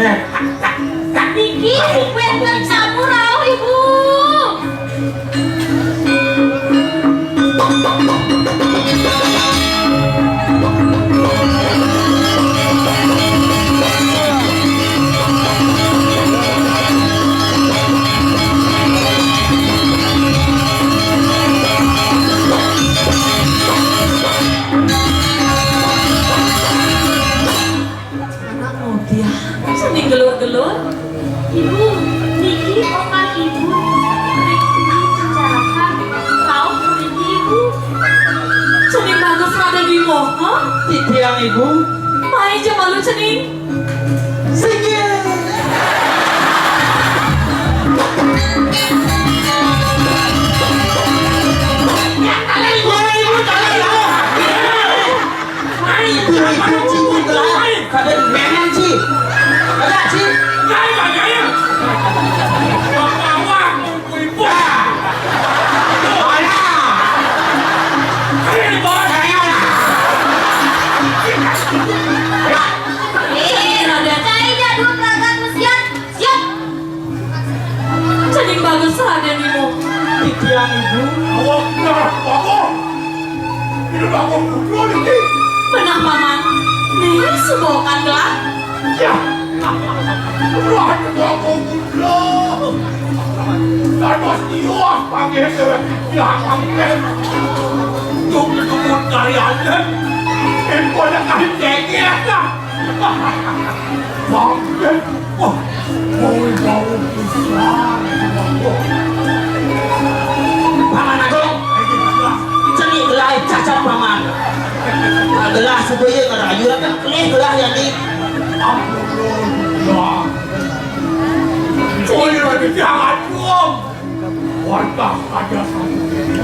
Niki, wenten campur rauh ibu. Seni gelur-gelur. Ibu, Niki, omongan ibu. Bicarakan lauk Niki ibu. Cening bagus ada di moho. Titiang ibu. Main aja malu cening. Sikit. Ya kalian ibu, Ibu cium gelah. Kadang memang sih. Ada sih. Gaya. Bawa ibu. Mana? Ini bos. Roda cai jadul perangkat siap. Siap. Cening bagus ada di moho. Titiang ibu. Awak nak bawa. Ini bawa pulau ini. Benah paman. Nih subokan gelah. Ya. Pulau bawa pulau. Dan pasti awak panggil ya panggil. Tunggu kaliannya. Info yang kami ceknya. Panggil. Wah. Mau besar. Paman Agung. Cenik gelah cacat paman. Gelah sedaya ngerayu kan kelih gelah yang di Boleh lagi jangan dong. Warga ada satu.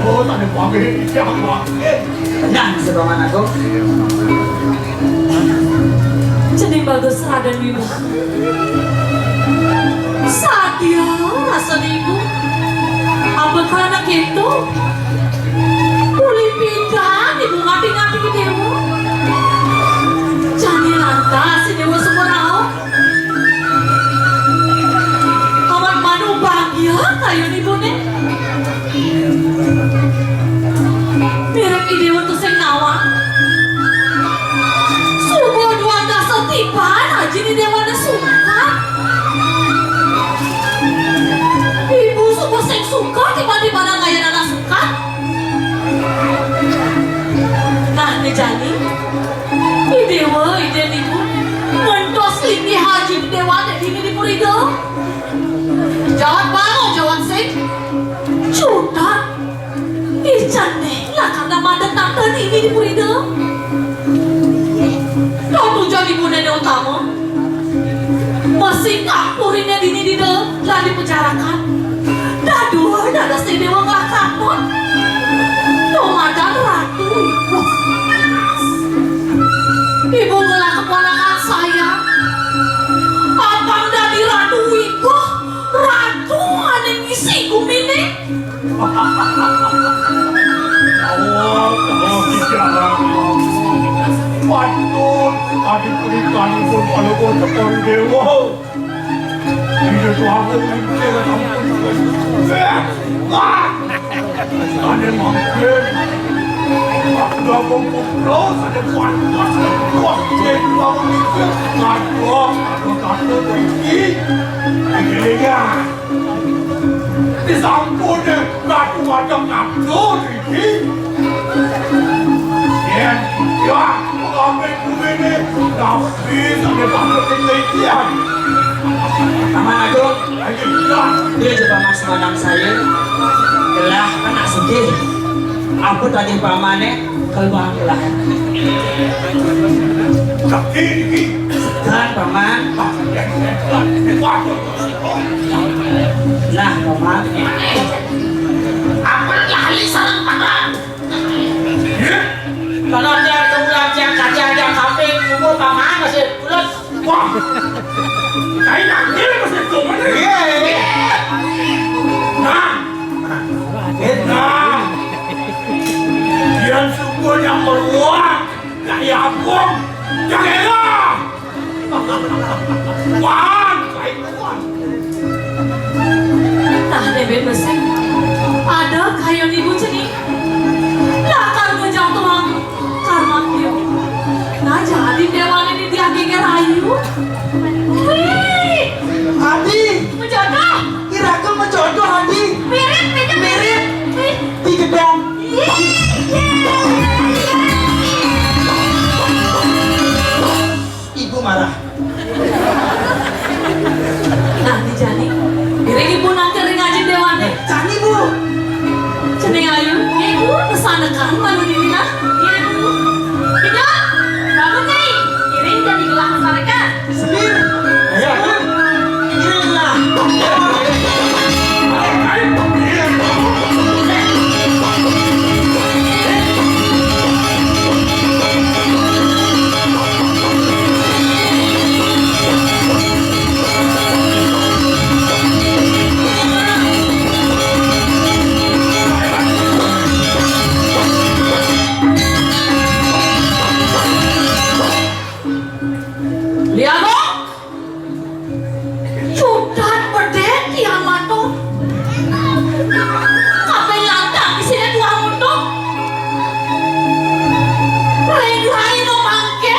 Oh, tadi panggil jangan. tenang si Paman Agung. Cening bagus ada di moho. Satya rasa ibu. Apa anak itu? Boleh pindah ibu ngapi-ngapi ke dewa. Jangan lantas si dewa semua rauh. Amat manu bahagia kayu ibu nih. Mirip idewa tuh sing nawang. Subuh dua dasar tiban aja nih dewa na suka. Ibu subuh sing suka tiba-tiba na kaya na suka. Nah, nih jani. Idewa, ide ibu. Mentos lini haji di dewa ada di ini purido. Jawab bangun, jawab sing. Cutat. Ican nih, lah karena madan tante ini di purido. Kau tuh jadi bunda utama. Masih kapurinnya di ini lah dipecarakan. Daduh, ada si dewa gak kapot. Nomadan ratu. Ibu ngelah keponakan saya. Abang dari ratu ibu. Ratu aneh ngisi kumini. Awak bicara. Patut adik berikan pun kalau kau tekan dewa. Ini tu aku bicara ada mungkin. Aku dah berpulau ada panas. Waktu aku mikir kata pergi. Akhirnya disampun kata macam apa ini? Ya, mengambil ini tapi sampai pada penelitian. Paman Agung. Akhirnya Dia juga mas madang saya. Gelah kena sedih. Aku tadi pamannya keluar gelah. sakit ini. Segan paman. Nah paman. Apa lali sarang paman? Kalau dia tunggal dia kaca dia kambing umur paman masih pulut. Wah, kain lagi masih cuma ni. Nah, nah, yang sungguh yang meluang, gaya aku, janganlah. Wan, baik wan. Nah, Debet Besing, ada kayak ibu ceni. Lakar ngejauh tuang karma dia. Nah, jadi dewan ini dia geger ayu. Wih, Hadi, menjodoh. kira-kira menjodoh Hadi. Mirip, mirip. Tiga dong. Ibu marah. Nah, dijani. Mirip ibu nanti ngaji dewan deh. Cani bu. Ceni ayu, ibu pesanekan malu ini nah. Iya ibu. Tidak, bangun nih. Iring jadi gelang pesanekan. Semir. Ayo. Inilah. Lihat dong. Cudat berdet yang mato. Kapan lantang di sini tuang untuk. Rai no mangke.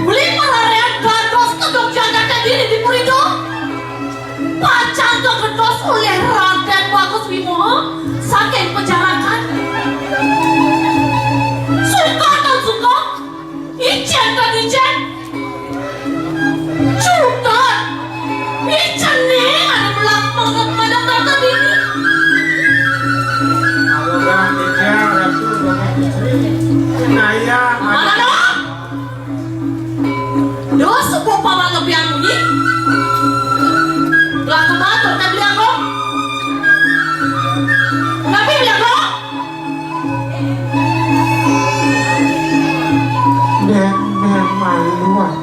Beli pararean gados kedok jaga diri di Purido. Pacan to gedos oleh Raden Bagus Bimo saking penjarakan. Suka dan suka. Ijen dan ijen. Cudat. Ijen nih ada belak banget pada tata diri. Kalau bang Ija, Rasul, Bapak Istri, Naya, Mana dong? Doa sebuah paman lebihan bunyi. Lah kebatur tak bilang dong. Tapi bilang dong. Dan maluan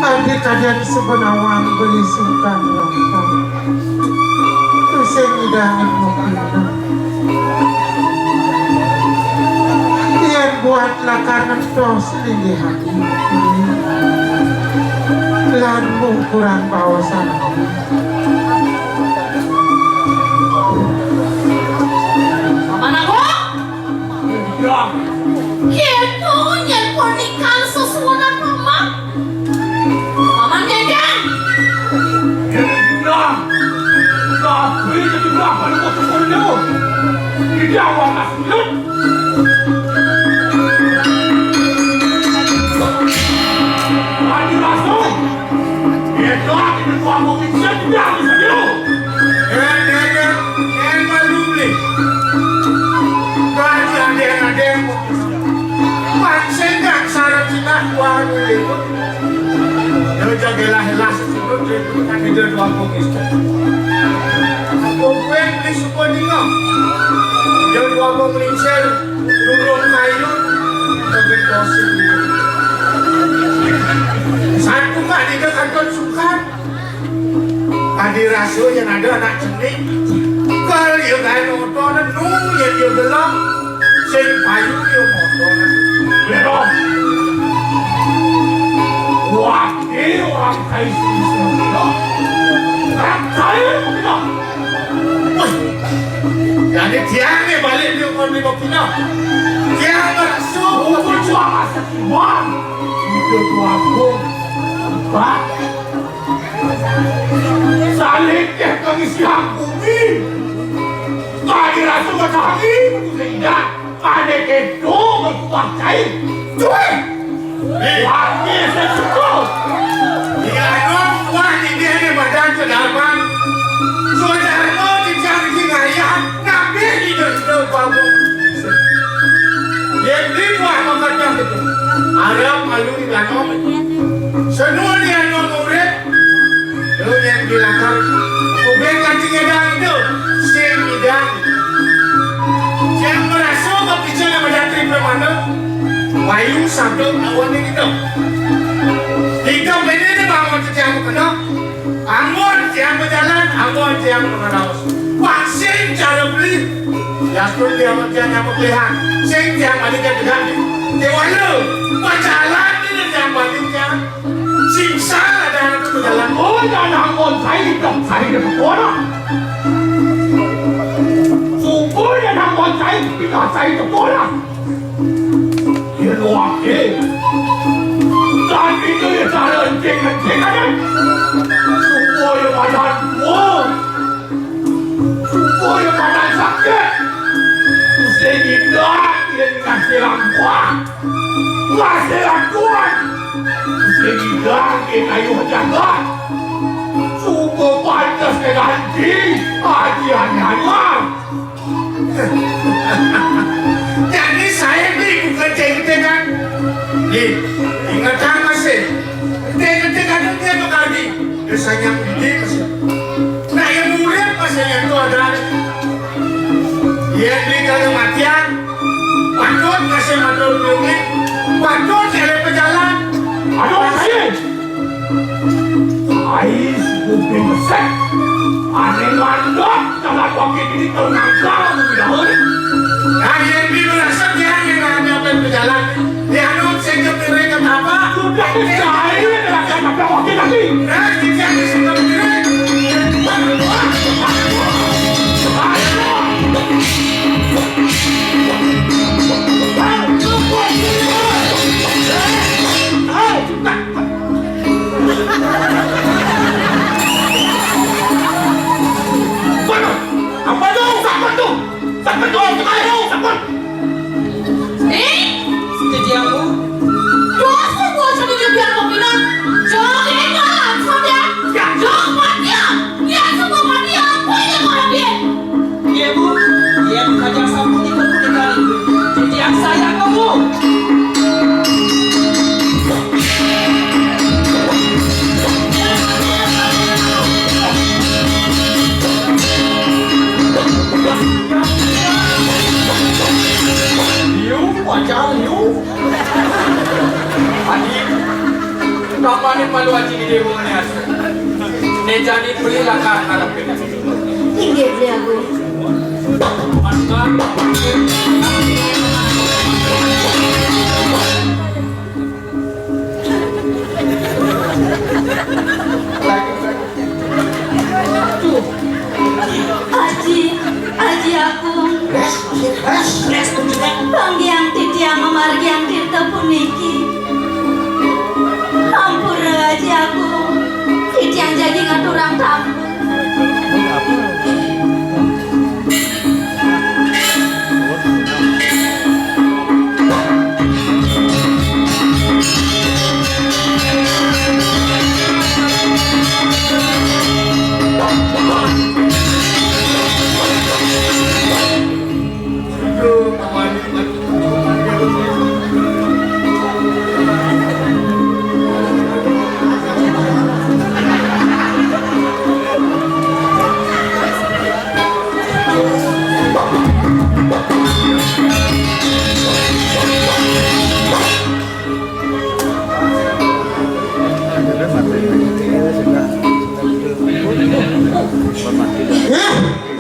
adik kalian sebenarnya beli sukan rasa tuseng idangin mukina dia buatlah karena tos di hati lan kurang bawasan Paman aku. ya, Gitu yang pernikahan sesuatu mama. Paman jajan. ya, tapi jadi berapa lu mau sekolah dulu? Ini awal masuk. Lagi masuk. Itu lagi di tuang mobil sedang di sana. yang malu nih bagi ada pancen gak syarat kita uang itu dia jagalah helas itu kan dia dua bungkus aku pengen beli suku dingin dia dua bungkus turun kayu tapi kosin satu kan dia kan suka adi rasul yang ada anak cenik kalau dia kain motor nung yang dia gelap sing payu dia motor Pero, wakil orang kaya sila. Orang kaya kita. jadi tiang ni balik dia kon di Bokina tiang rasul Aku cuma sa kiwan. Ito ko ako. Ba? Saling kaya kang isang kumi. Kaya raso ka sa hangin. Sa ina. Kaya kito magpapakay. Tuwi! Wakil sa suko. dia non wah ni dia ni badan kedaman saudara di cari ngayan nabi di dalam babu yang di wah makanya itu Arab malu di dalam semua dia non murid lu yang bilang ubek kancingnya dah itu sing bidang yang merasa kepikiran pada triple mana wayu sabdo awan ini tu tiga benda ni bangun setiap kena angon tiang berjalan angon tiang mengenaus vaksin cara beli ya tu dia macam yang pilihan sing tiang balik ke dekat ni dia walu Berjalan ini yang baliknya. Simsang ada anak itu berjalan. Oh, jangan ngon saya hidup saya di sekolah. Sungguh jangan ngon saya tidak saya di sekolah. Dia luar dan itu ya cara encing aja. Sungguh ya badan mual. Sungguh ya badan sakit. Sehingga dia dikasih langkuan. Kasih langkuan. Sehingga kita yuk jaga. Sungguh pantas ke ganti. Ajian-ajian. Jadi saya ini bukan cek-cek kan. Ingatkan masih. Cek-cek kan dia tuh tadi. Biasanya ini masih. Nah yang mulia masih yang itu ada. Dia di dalam matian. Patut kasih matur nuwun. Patut cari pejalan. Aduh saya. Ais bukti besar. Aneh mandok jangan wakil ini ternangkal tidak boleh. Nah yang di merasa dia yang ada pejalan. Dia nuk sejak mereka apa? Sudah saya adalah kata wakil lagi. Nah dia sejak mereka. Jadi aku Dosa gua jadi dia biar kau bilang. Jangan ingat saja. Jangan mati. Dia semua mati. Apa yang kau ambil? Iya bu, dia mengajak sambung di pernikahan. Jadi yang sayang kamu. Wajah liu. Adik, kapan malu aji di dewa ni as? Ne jadi beli lakar harap kita. Tinggi dia aku. Aji aku. Panggiang titiang memargiang tirta puniki. Ampura aji aku. Titiang jadi ngaturang tamu.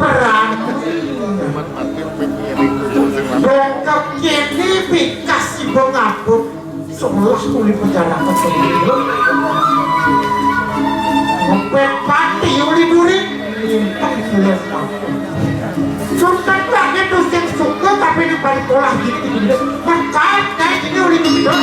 Perang bongkap jadi dikasih bongaput seolah kulit penjarakan sendiri ngepet pati uli duri limpah jelas sultan lagi tuh yang suka tapi di balik olah gitu makanya kayak gini uli duri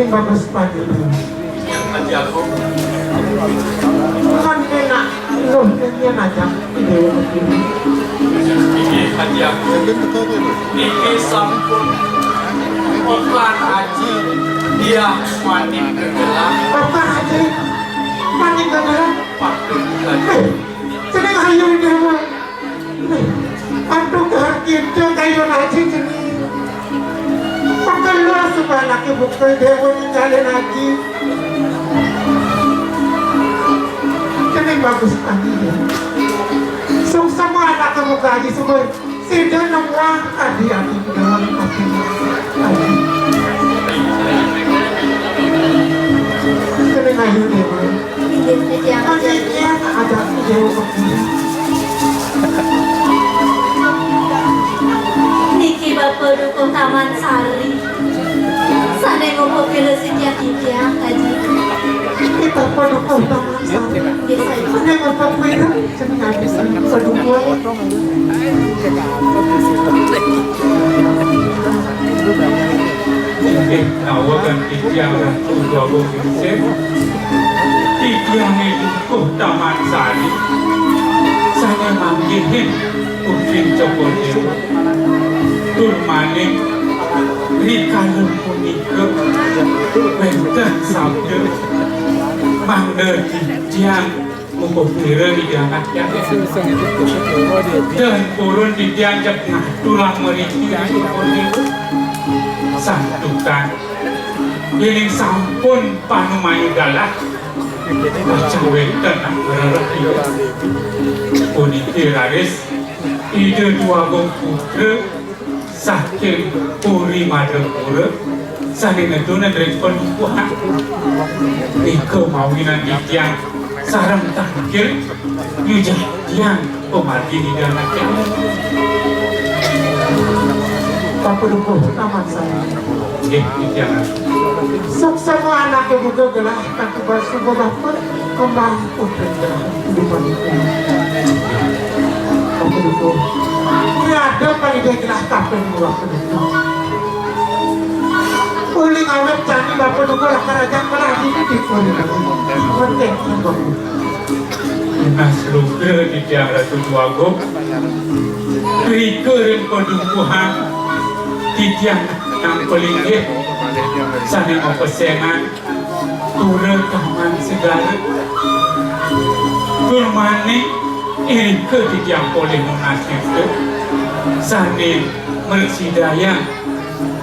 bagus pagi. Haji Agung, Kan enak, loh dia najak ide begini. ini Haji Agung, ini sampun Okan Haji, dia manik kegelam, Bapak Haji, panik gak pakun Haji. Jadi ayo dewa. Aduh kita kayu Haji jadi. Pakai supaya laki bukti dewa jalan Haji. Jadi bagus pagi ya. Semua anak kamu kaji semua. Sudah nongwang hati-hati dewa Haji. Jadi ayo dewa. Akhirnya ada dewa begini. Niki Bapak dukung Taman Sari. Sana ngopo kilo setiap tiap kaji. Kita pada kota masa. Biasa Ada apa merah? Jadi nggak bisa berdua. Nawakan tiang dua bukit tiang itu Taman Sari. Saya manggilin Upin Cokodew Turmaning Rikalun Punika Wenten Sabda Mangder Tiang Mupukira di anaknya dan purun di tiang jepnah tulang meriki santukan ini sampun panumayu galak macam wenten berarti Puniti Raris ide dua gong putra saking puri madepura saling netunan dari penipuan ike mawinan itiang sarang tangkir yujah tiang pemargi di anaknya Papa dukung taman saya. itiang Semua anak yang muda gelah kaki basuh bapak kembang putri gelah di panitia. Papa dukung. Ini ada kali dia gelah kapan murah penduduk. Uling awet cani bapak dukung lah kerajaan gelah di puri. Penting bapak. Nasruga di tiang Ratu Tuago Rika dan pendumpuhan di tiang Nang Pelingit sana mau pesengan turun taman segala turmani ini ke di tiang poleh nunasnya ke sana mersidaya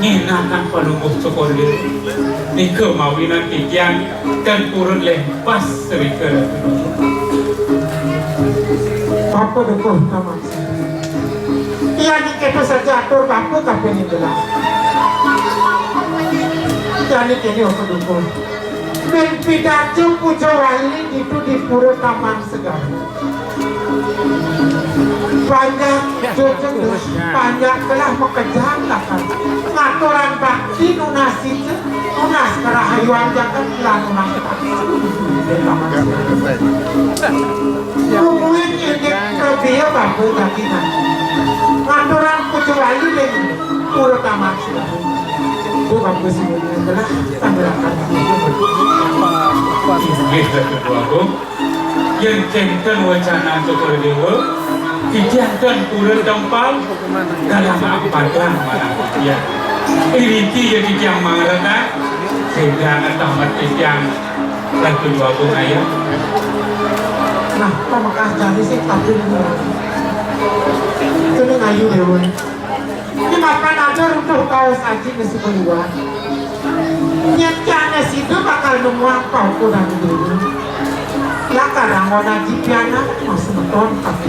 nginakan palungguh Cokodew ni ke mawinan di tiang dan turun lepas serika Papa dukung taman saya. Ia ni kita saja atur bapak kapan ini gelah. Jadi kini aku dukung. Dan pidato puja wali itu di pura taman segala. Banyak jujur, banyak telah mengejarkan aturan bakti nunasi nunas kerahayuan jangan telah nunas di taman segala. Kemudian ini kerja bapak jakinan. Aturan puja wali di pura taman segala. Itu bagus semuanya adalah tanggapan Kita kedua yang kenten wacana Cokodew dijantan pura tempal dalam ampadan mana ya ini jadi yang mengerti sehingga tamat yang Ratu Tuago ayah nah, pamakah jadi sih tapi itu nih ngayu dewa ini makan aja untuk kaos aji nasi keluar nyatanya situ bakal nungguan kau kurang dewa lah kadang mau naji piana masih nonton tapi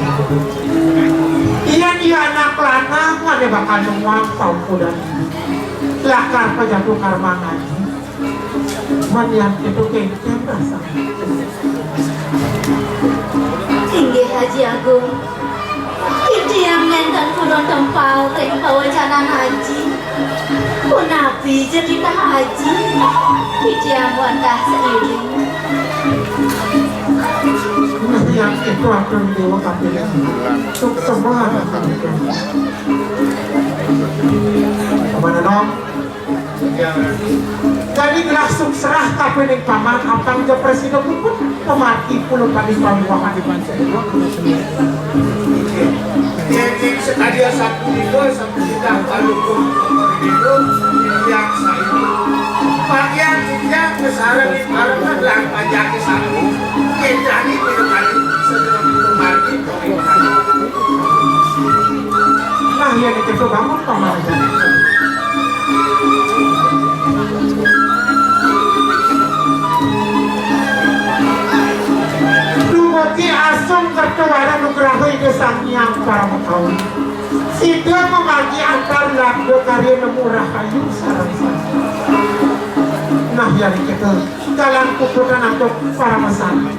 iya dia anak lana mana bakal nungguan kau kurang lah karpa jatuh karma ngaji mana yang itu kengkeng rasa tinggi Haji Agung. Itu yang ngenten kurang tempal reng pawacana haji. Punapi cerita haji. Itu yang wadah seiring. yang itu akan dewa kapil untuk semua anak kemana dong jadi Jadi langsung serah tapi ning paman apang ke presiden pun pemati puluh kali pambuahan di Pancasila. Jadi sekalian satu itu tidak kalau itu yang saya bagian yang besar di karena lah pajak satu kita ini kali segera kemarin Nah yang itu bangun paman. Dumugi asung kertuara nugraha ide sang yang para mekawi. Sida memagi antar lagdo karya nemu rahayu sarang sarang. Nah yang itu dalam kukutan untuk para masyarakat.